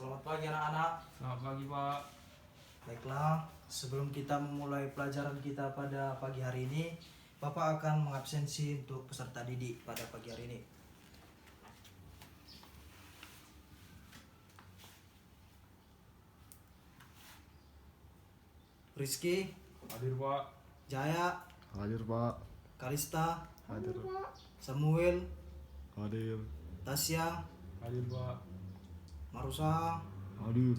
Selamat pagi anak-anak. Selamat pagi, Pak. Baiklah, sebelum kita memulai pelajaran kita pada pagi hari ini, Bapak akan mengabsensi untuk peserta didik pada pagi hari ini. Rizky, Hadir, Pak. Jaya, Hadir, Pak. Kalista, Hadir. Samuel, Hadir. Tasya, Hadir, Pak. Marusa, Hadir.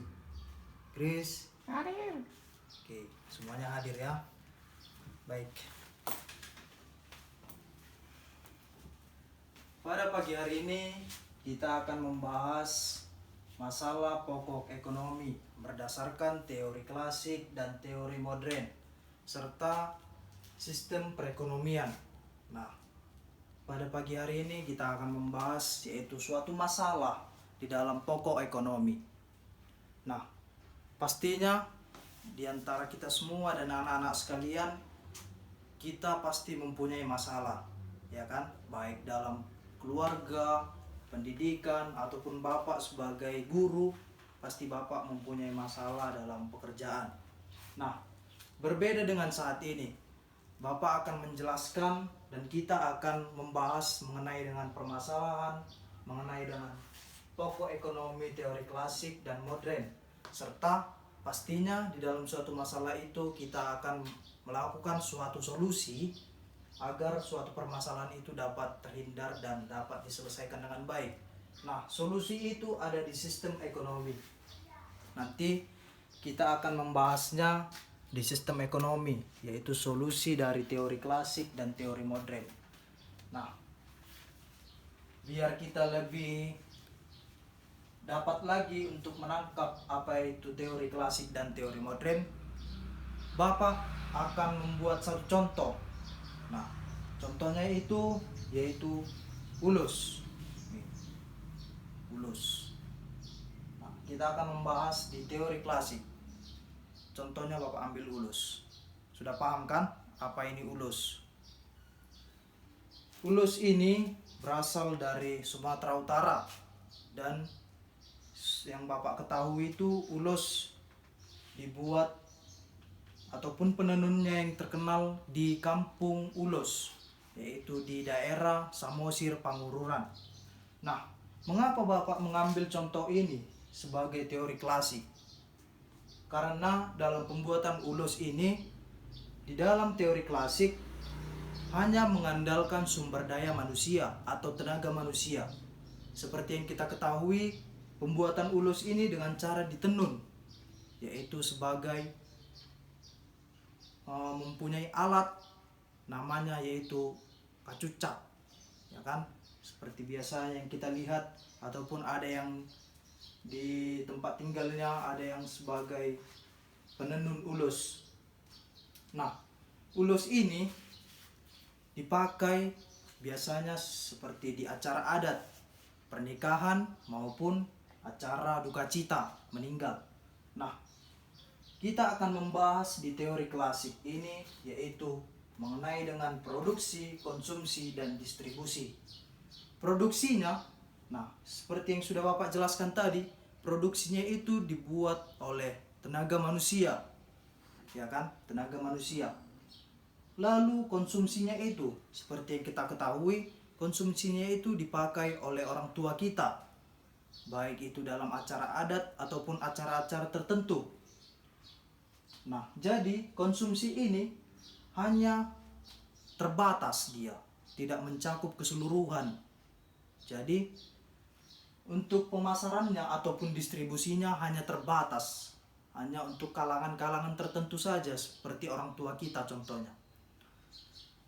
Chris. Hadir. Oke, semuanya hadir ya. Baik. Pada pagi hari ini kita akan membahas masalah pokok ekonomi berdasarkan teori klasik dan teori modern serta sistem perekonomian. Nah, pada pagi hari ini kita akan membahas yaitu suatu masalah di dalam pokok ekonomi. Nah, pastinya di antara kita semua dan anak-anak sekalian, kita pasti mempunyai masalah, ya kan? Baik dalam keluarga, pendidikan, ataupun Bapak sebagai guru, pasti Bapak mempunyai masalah dalam pekerjaan. Nah, berbeda dengan saat ini, Bapak akan menjelaskan dan kita akan membahas mengenai dengan permasalahan, mengenai dengan pokok ekonomi teori klasik dan modern, serta pastinya di dalam suatu masalah itu kita akan melakukan suatu solusi agar suatu permasalahan itu dapat terhindar dan dapat diselesaikan dengan baik. Nah, solusi itu ada di sistem ekonomi. Nanti kita akan membahasnya di sistem ekonomi, yaitu solusi dari teori klasik dan teori modern. Nah, biar kita lebih dapat lagi untuk menangkap apa itu teori klasik dan teori modern, Bapak akan membuat satu contoh. Nah, contohnya itu yaitu ulus. Nih, ulus. Nah, kita akan membahas di teori klasik. Contohnya Bapak ambil ulus. Sudah paham kan apa ini ulus? Ulus ini berasal dari Sumatera Utara dan yang Bapak ketahui itu ulus dibuat ataupun penenunnya yang terkenal di kampung Ulus, yaitu di daerah Samosir Pangururan. Nah, mengapa Bapak mengambil contoh ini sebagai teori klasik? Karena dalam pembuatan ulus ini, di dalam teori klasik hanya mengandalkan sumber daya manusia atau tenaga manusia. Seperti yang kita ketahui, pembuatan ulus ini dengan cara ditenun, yaitu sebagai mempunyai alat namanya yaitu kacucat, ya kan? Seperti biasa yang kita lihat, ataupun ada yang di tempat tinggalnya ada yang sebagai penenun ulus. Nah, ulus ini dipakai biasanya seperti di acara adat, pernikahan maupun acara duka cita meninggal. Nah, kita akan membahas di teori klasik ini yaitu mengenai dengan produksi, konsumsi, dan distribusi. Produksinya, nah seperti yang sudah Bapak jelaskan tadi, produksinya itu dibuat oleh tenaga manusia, ya kan? Tenaga manusia. Lalu konsumsinya itu, seperti yang kita ketahui, konsumsinya itu dipakai oleh orang tua kita, baik itu dalam acara adat ataupun acara-acara tertentu. Nah, jadi konsumsi ini hanya terbatas, dia tidak mencakup keseluruhan. Jadi untuk pemasarannya ataupun distribusinya hanya terbatas, hanya untuk kalangan-kalangan tertentu saja, seperti orang tua kita contohnya.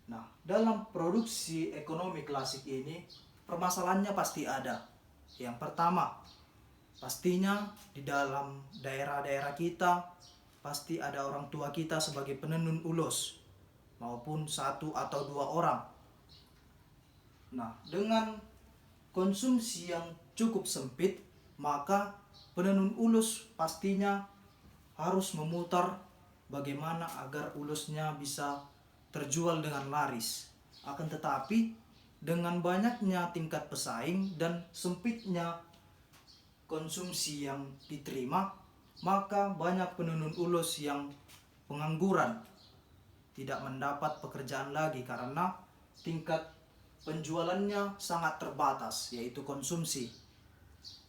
Nah, dalam produksi ekonomi klasik ini permasalahannya pasti ada. Yang pertama, pastinya di dalam daerah-daerah kita pasti ada orang tua kita sebagai penenun ulus maupun satu atau dua orang. Nah, dengan konsumsi yang cukup sempit, maka penenun ulus pastinya harus memutar bagaimana agar ulusnya bisa terjual dengan laris. Akan tetapi dengan banyaknya tingkat pesaing dan sempitnya konsumsi yang diterima, maka banyak penenun ulos yang pengangguran, tidak mendapat pekerjaan lagi karena tingkat penjualannya sangat terbatas, yaitu konsumsi.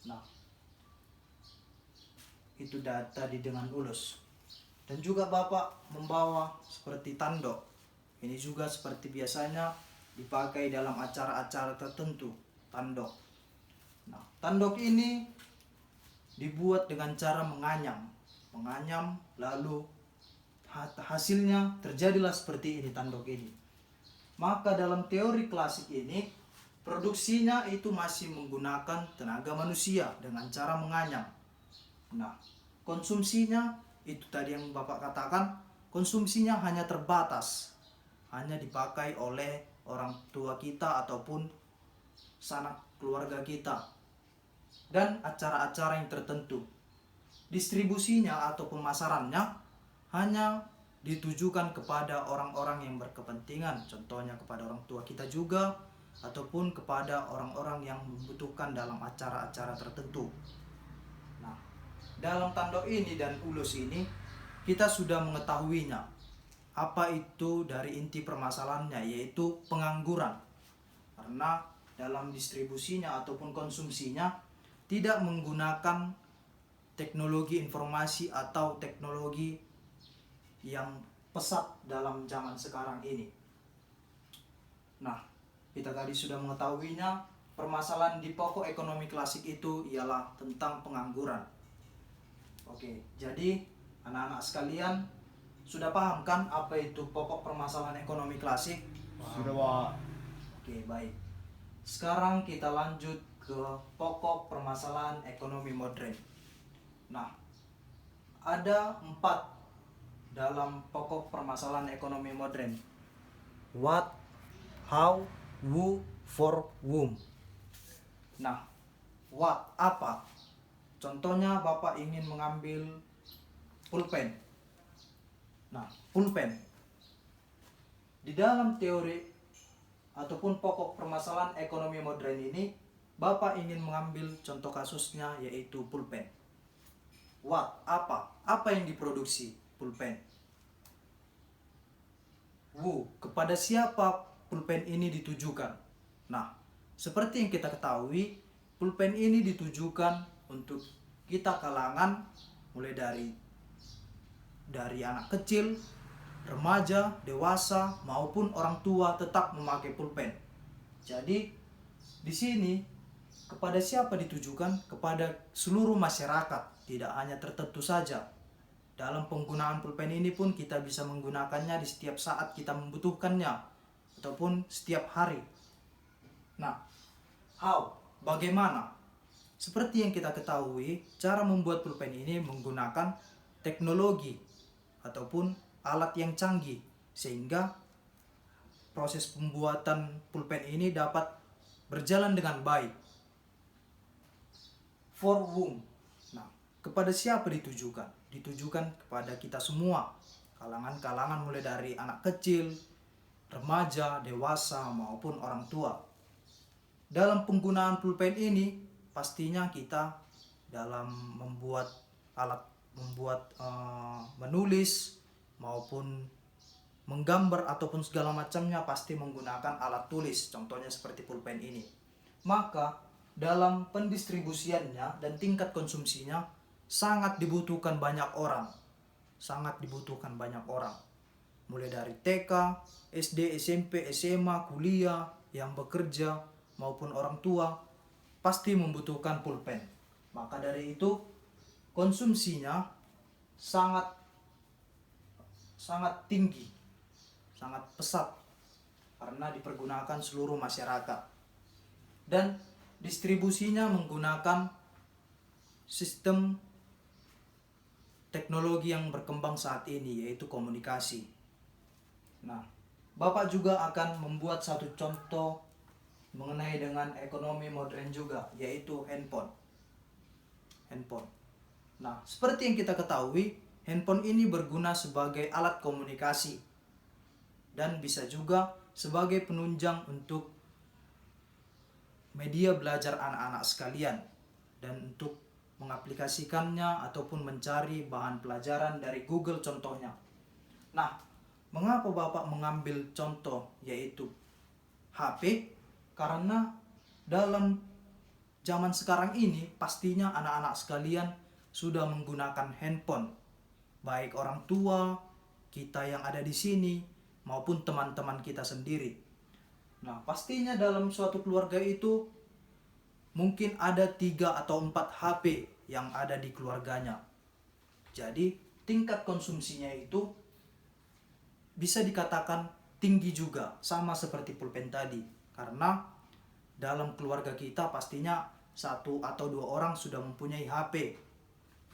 Nah, itu data di dengan ulos. Dan juga Bapak membawa seperti tanduk. Ini juga seperti biasanya dipakai dalam acara-acara tertentu, tanduk. Nah, tanduk ini dibuat dengan cara menganyam lalu hasilnya terjadilah seperti ini tanduk ini. Maka dalam teori klasik ini produksinya itu masih menggunakan tenaga manusia dengan cara menganyam. Nah, konsumsinya itu tadi yang Bapak katakan, konsumsinya hanya terbatas, hanya dipakai oleh orang tua kita ataupun sanak keluarga kita dan acara-acara yang tertentu. Distribusinya atau pemasarannya hanya ditujukan kepada orang-orang yang berkepentingan, contohnya kepada orang tua kita juga ataupun kepada orang-orang yang membutuhkan dalam acara-acara tertentu. Nah, dalam tanduk ini dan ulus ini kita sudah mengetahuinya. Apa itu dari inti permasalahannya, yaitu pengangguran. Karena dalam distribusinya ataupun konsumsinya tidak menggunakan teknologi informasi atau teknologi yang pesat dalam zaman sekarang ini. Nah, kita tadi sudah mengetahuinya, permasalahan di pokok ekonomi klasik itu ialah tentang pengangguran. Oke, jadi anak-anak sekalian sudah paham kan apa itu pokok permasalahan ekonomi klasik? Sudah Pak. Oke, baik. Sekarang kita lanjut ke pokok permasalahan ekonomi modern. Nah, ada 4 dalam pokok permasalahan ekonomi modern. What, how, who, for whom. Nah, what apa? Contohnya Bapak ingin mengambil pulpen. Nah, pulpen. Di dalam teori ataupun pokok permasalahan ekonomi modern ini, Bapak ingin mengambil contoh kasusnya yaitu pulpen. What apa? Apa yang diproduksi pulpen? Who, kepada siapa pulpen ini ditujukan? Nah, seperti yang kita ketahui, pulpen ini ditujukan untuk kita kalangan mulai dari anak kecil, remaja, dewasa maupun orang tua tetap memakai pulpen. Jadi di sini kepada siapa ditujukan? Kepada seluruh masyarakat, tidak hanya tertentu saja. Dalam penggunaan pulpen ini pun kita bisa menggunakannya di setiap saat kita membutuhkannya ataupun setiap hari. Nah, how? Bagaimana? Seperti yang kita ketahui, cara membuat pulpen ini menggunakan teknologi ataupun alat yang canggih sehingga proses pembuatan pulpen ini dapat berjalan dengan baik. For whom? Nah, kepada siapa ditujukan? Ditujukan kepada kita semua, kalangan-kalangan mulai dari anak kecil, remaja, dewasa maupun orang tua. Dalam penggunaan pulpen ini pastinya kita dalam membuat menulis maupun menggambar ataupun segala macamnya pasti menggunakan alat tulis, contohnya seperti pulpen ini. Maka dalam pendistribusiannya dan tingkat konsumsinya sangat dibutuhkan banyak orang. Mulai dari TK, SD, SMP, SMA, kuliah, yang bekerja maupun orang tua pasti membutuhkan pulpen. Maka dari itu konsumsinya sangat tinggi, sangat pesat karena dipergunakan seluruh masyarakat. Dan distribusinya menggunakan sistem teknologi yang berkembang saat ini, yaitu komunikasi. Nah, Bapak juga akan membuat satu contoh mengenai dengan ekonomi modern juga, yaitu handphone. Nah, seperti yang kita ketahui, handphone ini berguna sebagai alat komunikasi dan bisa juga sebagai penunjang untuk media belajar anak-anak sekalian dan untuk mengaplikasikannya ataupun mencari bahan pelajaran dari Google contohnya. Nah, mengapa Bapak mengambil contoh yaitu HP? Karena dalam zaman sekarang ini pastinya anak-anak sekalian sudah menggunakan handphone. Baik orang tua, kita yang ada di sini, maupun teman-teman kita sendiri. Nah, pastinya dalam suatu keluarga itu mungkin ada 3 atau 4 HP yang ada di keluarganya. Jadi tingkat konsumsinya itu bisa dikatakan tinggi juga, sama seperti pulpen tadi. Karena dalam keluarga kita pastinya 1 atau 2 orang sudah mempunyai HP,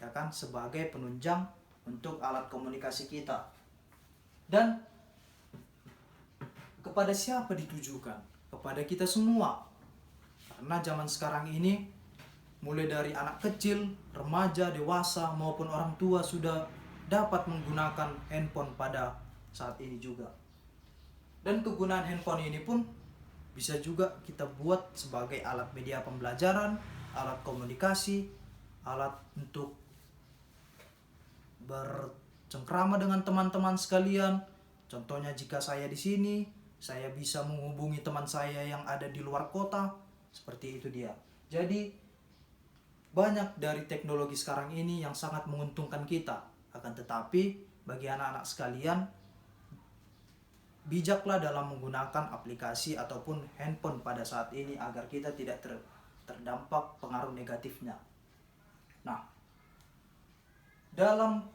ya kan, sebagai penunjang untuk alat komunikasi kita. Dan kepada siapa ditujukan? Kepada kita semua. Karena zaman sekarang ini mulai dari anak kecil, remaja, dewasa maupun orang tua sudah dapat menggunakan handphone pada saat ini juga. Dan kegunaan handphone ini pun bisa juga kita buat sebagai alat media pembelajaran, alat komunikasi, alat untuk bercengkrama dengan teman-teman sekalian. Contohnya jika saya di sini, saya bisa menghubungi teman saya yang ada di luar kota, seperti itu dia. Jadi banyak dari teknologi sekarang ini yang sangat menguntungkan kita. Akan tetapi bagi anak-anak sekalian, bijaklah dalam menggunakan aplikasi ataupun handphone pada saat ini agar kita tidak terdampak pengaruh negatifnya. Nah, dalam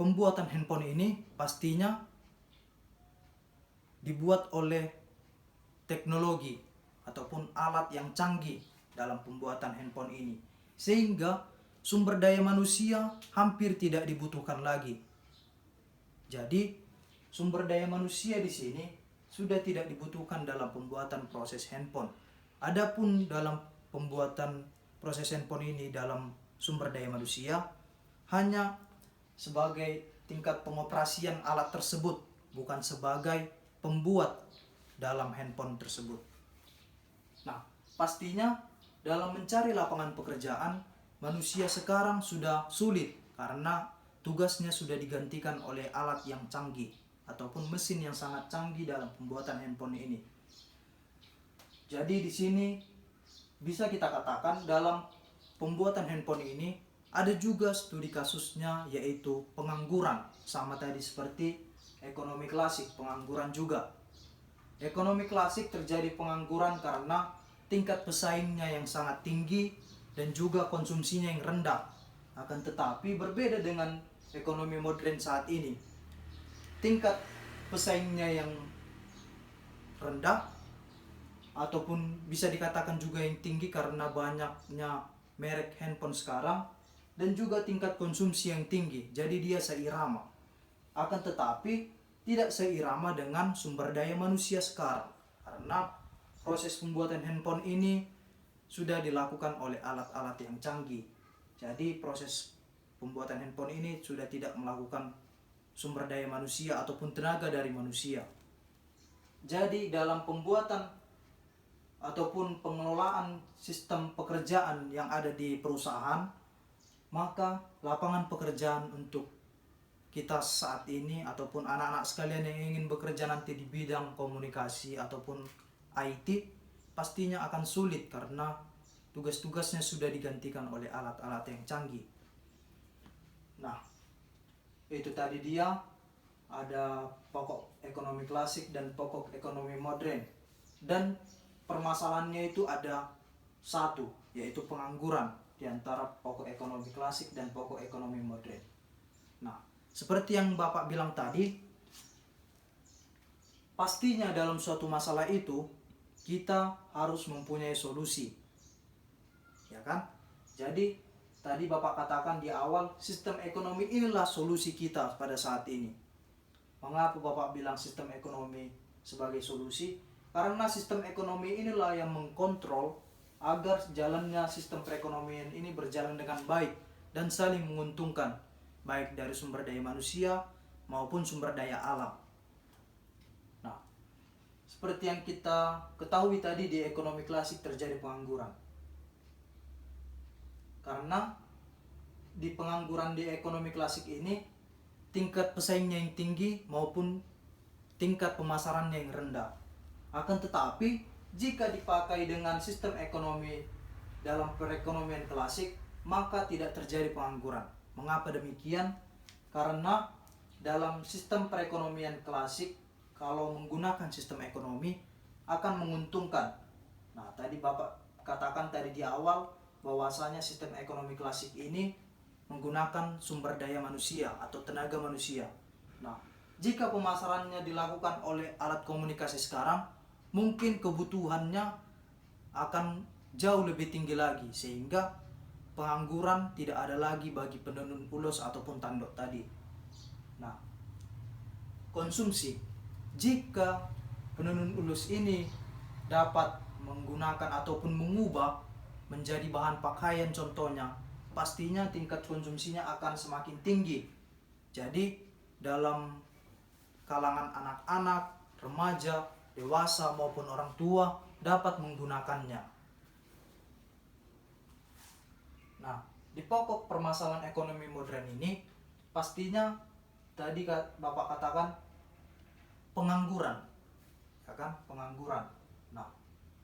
pembuatan handphone ini pastinya dibuat oleh teknologi ataupun alat yang canggih dalam pembuatan handphone ini, sehingga sumber daya manusia hampir tidak dibutuhkan lagi. Jadi sumber daya manusia di sini sudah tidak dibutuhkan dalam pembuatan proses handphone. Adapun dalam pembuatan proses handphone ini dalam sumber daya manusia hanya sebagai tingkat pengoperasian alat tersebut, bukan sebagai pembuat dalam handphone tersebut. Nah, pastinya dalam mencari lapangan pekerjaan, manusia sekarang sudah sulit karena tugasnya sudah digantikan oleh alat yang canggih ataupun mesin yang sangat canggih dalam pembuatan handphone ini. Jadi di sini bisa kita katakan dalam pembuatan handphone ini ada juga studi kasusnya, yaitu pengangguran. Sama tadi seperti ekonomi klasik, pengangguran juga. Ekonomi klasik terjadi pengangguran karena tingkat pesaingnya yang sangat tinggi dan juga konsumsinya yang rendah. Akan tetapi berbeda dengan ekonomi modern saat ini. Tingkat pesaingnya yang rendah ataupun bisa dikatakan juga yang tinggi karena banyaknya merek handphone sekarang, dan juga tingkat konsumsi yang tinggi. Jadi dia seirama. Akan tetapi tidak seirama dengan sumber daya manusia sekarang. Karena proses pembuatan handphone ini sudah dilakukan oleh alat-alat yang canggih. Jadi proses pembuatan handphone ini sudah tidak melakukan sumber daya manusia ataupun tenaga dari manusia. Jadi dalam pembuatan ataupun pengelolaan sistem pekerjaan yang ada di perusahaan, maka lapangan pekerjaan untuk kita saat ini ataupun anak-anak sekalian yang ingin bekerja nanti di bidang komunikasi ataupun IT pastinya akan sulit karena tugas-tugasnya sudah digantikan oleh alat-alat yang canggih. Nah, itu tadi dia ada pokok ekonomi klasik dan pokok ekonomi modern. Dan permasalahannya itu ada satu, yaitu pengangguran di antara pokok ekonomi klasik dan pokok ekonomi modern. Nah, seperti yang Bapak bilang tadi, pastinya dalam suatu masalah itu kita harus mempunyai solusi. Ya kan? Jadi tadi Bapak katakan di awal, sistem ekonomi inilah solusi kita pada saat ini. Mengapa Bapak bilang sistem ekonomi sebagai solusi? Karena sistem ekonomi inilah yang mengkontrol agar jalannya sistem perekonomian ini berjalan dengan baik dan saling menguntungkan, baik dari sumber daya manusia maupun sumber daya alam. Nah, seperti yang kita ketahui tadi, di ekonomi klasik terjadi pengangguran. Karena di pengangguran di ekonomi klasik ini tingkat pesaingnya yang tinggi maupun tingkat pemasarannya yang rendah. Akan tetapi jika dipakai dengan sistem ekonomi dalam perekonomian klasik, maka tidak terjadi pengangguran. Mengapa demikian? Karena dalam sistem perekonomian klasik, kalau menggunakan sistem ekonomi akan menguntungkan. Nah, tadi Bapak katakan tadi di awal bahwasanya sistem ekonomi klasik ini menggunakan sumber daya manusia atau tenaga manusia. Nah, jika pemasarannya dilakukan oleh alat komunikasi sekarang, mungkin kebutuhannya akan jauh lebih tinggi lagi, sehingga pengangguran tidak ada lagi bagi penenun ulos ataupun tanduk tadi. Nah, konsumsi. Jika penenun ulus ini dapat menggunakan ataupun mengubah menjadi bahan pakaian contohnya, pastinya tingkat konsumsinya akan semakin tinggi. Jadi dalam kalangan anak-anak, remaja, dewasa maupun orang tua dapat menggunakannya. Nah, di pokok permasalahan ekonomi modern ini pastinya tadi Bapak katakan pengangguran, ya kan? Pengangguran. Nah,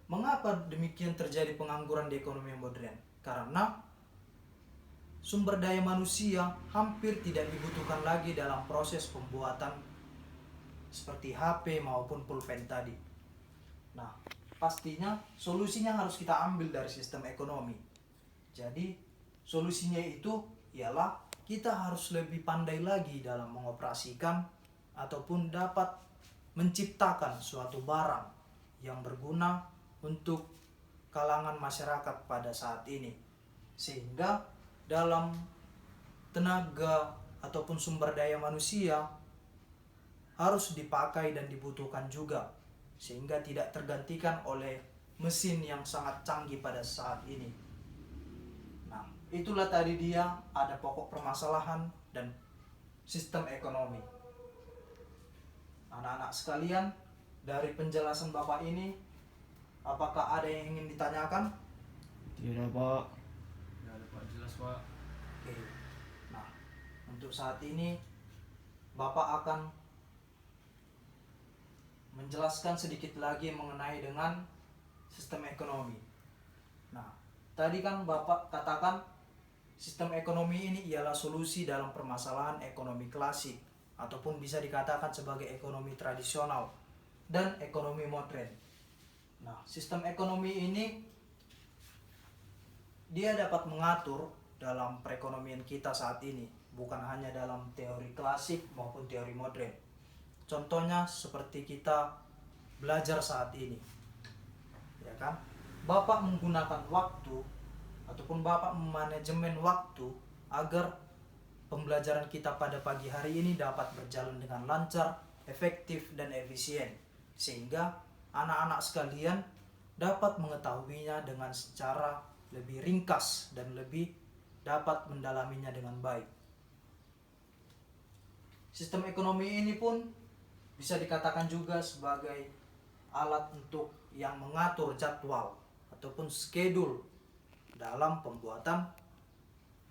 mengapa demikian terjadi pengangguran di ekonomi modern? Karena sumber daya manusia hampir tidak dibutuhkan lagi dalam proses pembuatan seperti HP maupun pulpen tadi. Nah, pastinya solusinya harus kita ambil dari sistem ekonomi. Jadi, solusinya itu ialah kita harus lebih pandai lagi dalam mengoperasikan ataupun dapat menciptakan suatu barang yang berguna untuk kalangan masyarakat pada saat ini. Sehingga dalam tenaga ataupun sumber daya manusia harus dipakai dan dibutuhkan juga, sehingga tidak tergantikan oleh mesin yang sangat canggih pada saat ini. Nah, itulah tadi dia ada pokok permasalahan dan sistem ekonomi. Anak-anak sekalian, dari penjelasan Bapak ini, apakah ada yang ingin ditanyakan? Tidak, Pak. Ya ada Pak, jelas Pak. Oke. Nah, untuk saat ini Bapak akan menjelaskan sedikit lagi mengenai dengan sistem ekonomi. Nah, tadi kan Bapak katakan sistem ekonomi ini ialah solusi dalam permasalahan ekonomi klasik ataupun bisa dikatakan sebagai ekonomi tradisional dan ekonomi modern. Nah, sistem ekonomi ini dia dapat mengatur dalam perekonomian kita saat ini, bukan hanya dalam teori klasik maupun teori modern. Contohnya seperti kita belajar saat ini, ya kan? Bapak menggunakan waktu ataupun Bapak memanajemen waktu agar pembelajaran kita pada pagi hari ini dapat berjalan dengan lancar, efektif, dan efisien, sehingga anak-anak sekalian dapat mengetahuinya dengan secara lebih ringkas dan lebih dapat mendalaminya dengan baik. Sistem ekonomi ini pun bisa dikatakan juga sebagai alat untuk yang mengatur jadwal ataupun schedule dalam pembuatan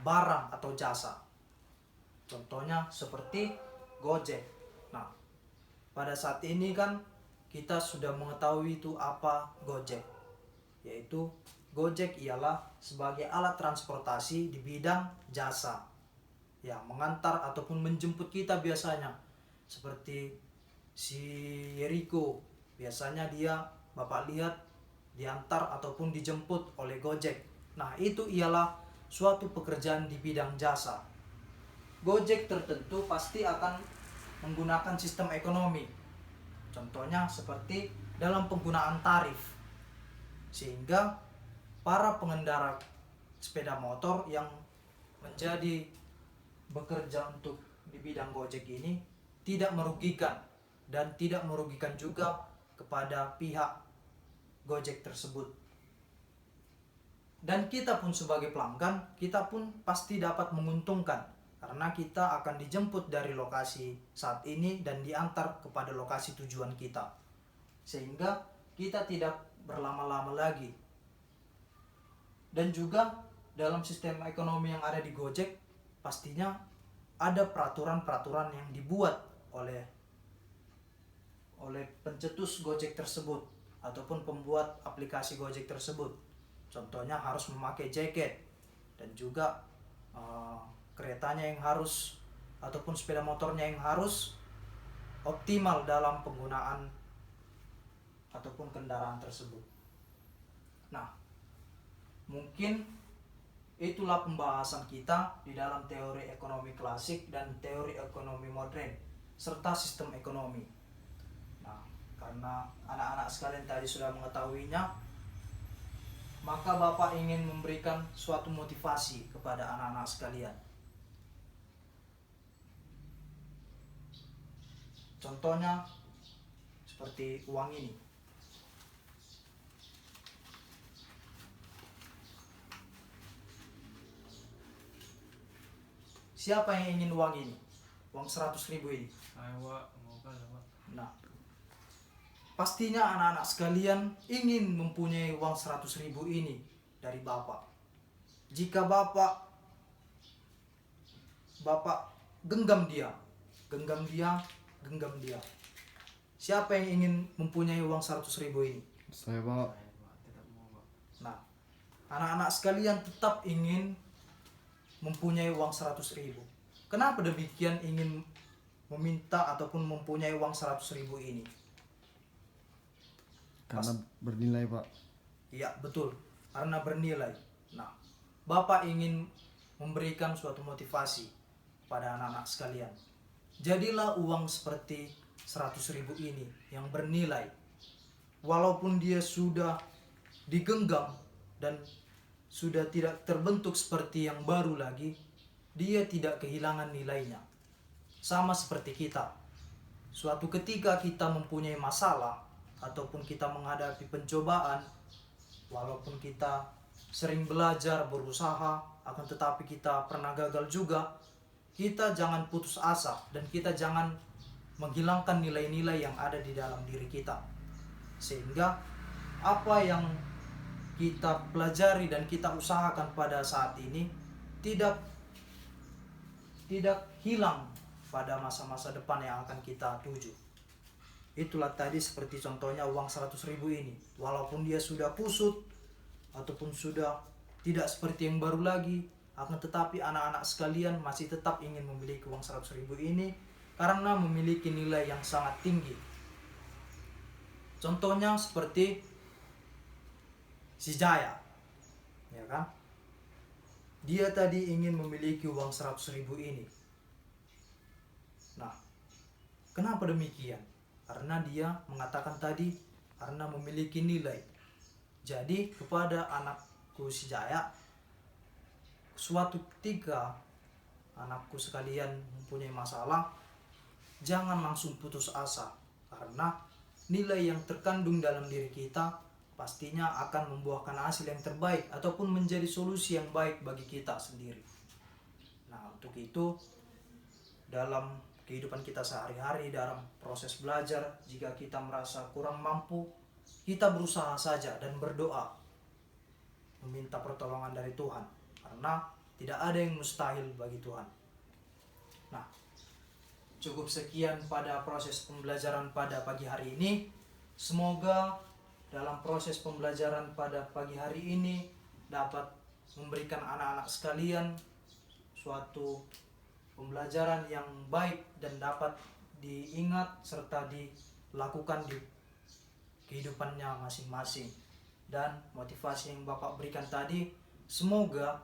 barang atau jasa. Contohnya seperti Gojek. Nah, pada saat ini kan kita sudah mengetahui itu apa Gojek. Yaitu Gojek ialah sebagai alat transportasi di bidang jasa. Ya, mengantar ataupun menjemput kita biasanya. Seperti si Yeriko, biasanya dia Bapak lihat diantar ataupun dijemput oleh Gojek. Nah, itu ialah suatu pekerjaan di bidang jasa. Gojek tertentu pasti akan menggunakan sistem ekonomi. Contohnya seperti dalam penggunaan tarif. Sehingga para pengendara sepeda motor yang menjadi bekerja untuk di bidang Gojek ini tidak merugikan dan tidak merugikan juga kepada pihak Gojek tersebut. Dan kita pun sebagai pelanggan, kita pun pasti dapat menguntungkan karena kita akan dijemput dari lokasi saat ini dan diantar kepada lokasi tujuan kita. Sehingga kita tidak berlama-lama lagi. Dan juga dalam sistem ekonomi yang ada di Gojek, pastinya ada peraturan-peraturan yang dibuat oleh pencetus Gojek tersebut ataupun pembuat aplikasi Gojek tersebut. Contohnya harus memakai jaket, dan juga keretanya yang harus ataupun sepeda motornya yang harus optimal dalam penggunaan ataupun kendaraan tersebut. Nah, mungkin itulah pembahasan kita di dalam teori ekonomi klasik dan teori ekonomi modern serta sistem ekonomi. Nah, karena anak-anak sekalian tadi sudah mengetahuinya, maka Bapak ingin memberikan suatu motivasi kepada anak-anak sekalian. Contohnya seperti uang ini. Siapa yang ingin uang ini? Uang 100.000 ini. Ayo Pak, mau kalah Pak. Nah, pastinya anak-anak sekalian ingin mempunyai uang 100.000 ini dari Bapak. Jika Bapak genggam dia. Siapa yang ingin mempunyai uang 100.000 ini? Saya Pak. Ayo Pak, tidak mau Pak. Nah, anak-anak sekalian tetap ingin mempunyai uang 100.000. Kenapa demikian ingin meminta ataupun mempunyai uang 100.000 ini? Karena bernilai Pak. Iya, betul. Karena bernilai. Nah, Bapak ingin memberikan suatu motivasi pada anak-anak sekalian. Jadilah uang seperti 100.000 ini yang bernilai. Walaupun dia sudah digenggam dan sudah tidak terbentuk seperti yang baru lagi, dia tidak kehilangan nilainya. Sama seperti kita. Suatu ketika kita mempunyai masalah ataupun kita menghadapi pencobaan, walaupun kita sering belajar, berusaha, akan tetapi kita pernah gagal juga, kita jangan putus asa dan kita jangan menghilangkan nilai-nilai yang ada di dalam diri kita. Sehingga apa yang kita pelajari dan kita usahakan pada saat ini tidak hilang pada masa-masa depan yang akan kita tuju. Itulah tadi seperti contohnya uang 100.000 ini. Walaupun dia sudah kusut ataupun sudah tidak seperti yang baru lagi, akan tetapi anak-anak sekalian masih tetap ingin memiliki uang 100.000 ini karena memiliki nilai yang sangat tinggi. Contohnya seperti si Jaya, ya kan? Dia tadi ingin memiliki uang 100.000 ini. Nah, kenapa demikian? Karena dia mengatakan tadi karena memiliki nilai. Jadi kepada anakku si Jaya, suatu ketika anakku sekalian mempunyai masalah, jangan langsung putus asa, karena nilai yang terkandung dalam diri kita pastinya akan membuahkan hasil yang terbaik ataupun menjadi solusi yang baik bagi kita sendiri. Nah, untuk itu dalam kehidupan kita sehari-hari, dalam proses belajar, jika kita merasa kurang mampu, kita berusaha saja dan berdoa meminta pertolongan dari Tuhan, karena tidak ada yang mustahil bagi Tuhan. Nah, cukup sekian pada proses pembelajaran pada pagi hari ini. Semoga dalam proses pembelajaran pada pagi hari ini dapat memberikan anak-anak sekalian suatu pembelajaran yang baik dan dapat diingat serta dilakukan di kehidupannya masing-masing. Dan motivasi yang Bapak berikan tadi, semoga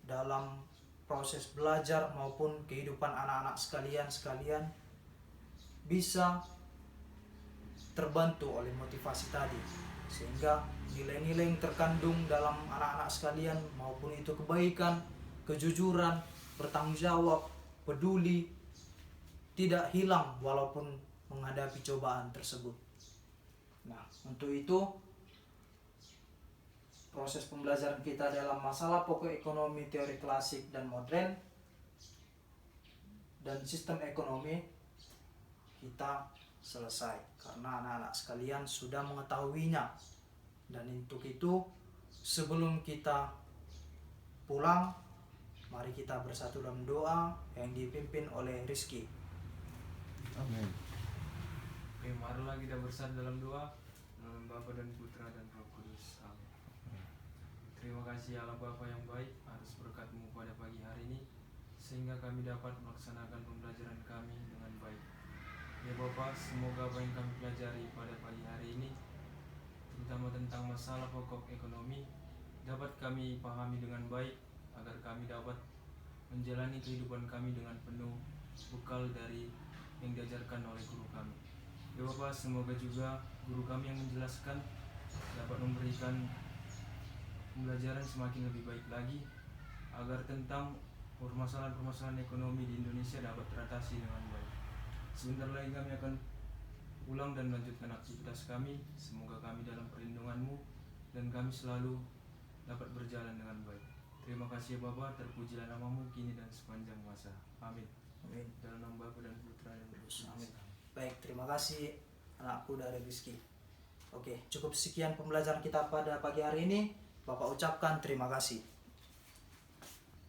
dalam proses belajar maupun kehidupan anak-anak sekalian bisa terbantu oleh motivasi tadi, sehingga nilai-nilai yang terkandung dalam anak-anak sekalian, maupun itu kebaikan, kejujuran, bertanggung jawab, peduli, tidak hilang walaupun menghadapi cobaan tersebut. Nah, untuk itu proses pembelajaran kita dalam masalah pokok ekonomi teori klasik dan modern dan sistem ekonomi kita selesai, karena anak-anak sekalian sudah mengetahuinya. Dan untuk itu, sebelum kita pulang, mari kita bersatu dalam doa yang dipimpin oleh Rizky. Amin. Oke, marilah kita bersatu dalam doa. Dalam Bapa dan Putra dan Roh Kudus. Amin. Terima kasih Allah Bapa yang baik atas berkat-Mu pada pagi hari ini, sehingga kami dapat melaksanakan pembelajaran kami dengan baik. Ya Bapa, semoga apa yang kami pelajari pada pagi hari ini, terutama tentang masalah pokok ekonomi, dapat kami pahami dengan baik, agar kami dapat menjalani kehidupan kami dengan penuh bekal dari yang diajarkan oleh guru kami. Ya Bapak, semoga juga guru kami yang menjelaskan dapat memberikan pembelajaran semakin lebih baik lagi, agar tentang permasalahan-permasalahan ekonomi di Indonesia dapat teratasi dengan baik. Sebentar lagi kami akan pulang dan melanjutkan aktivitas kami. Semoga kami dalam perlindungan-Mu dan kami selalu dapat berjalan dengan baik. Terima kasih ya Bapa, terpujilah nama-Mu kini dan sepanjang masa. Amin. Amin. Dalam nama Bapa dan Putra dan Roh Kudus. Amin. Baik, terima kasih anakku dari Rizky. Oke, cukup sekian pembelajaran kita pada pagi hari ini. Bapak ucapkan terima kasih.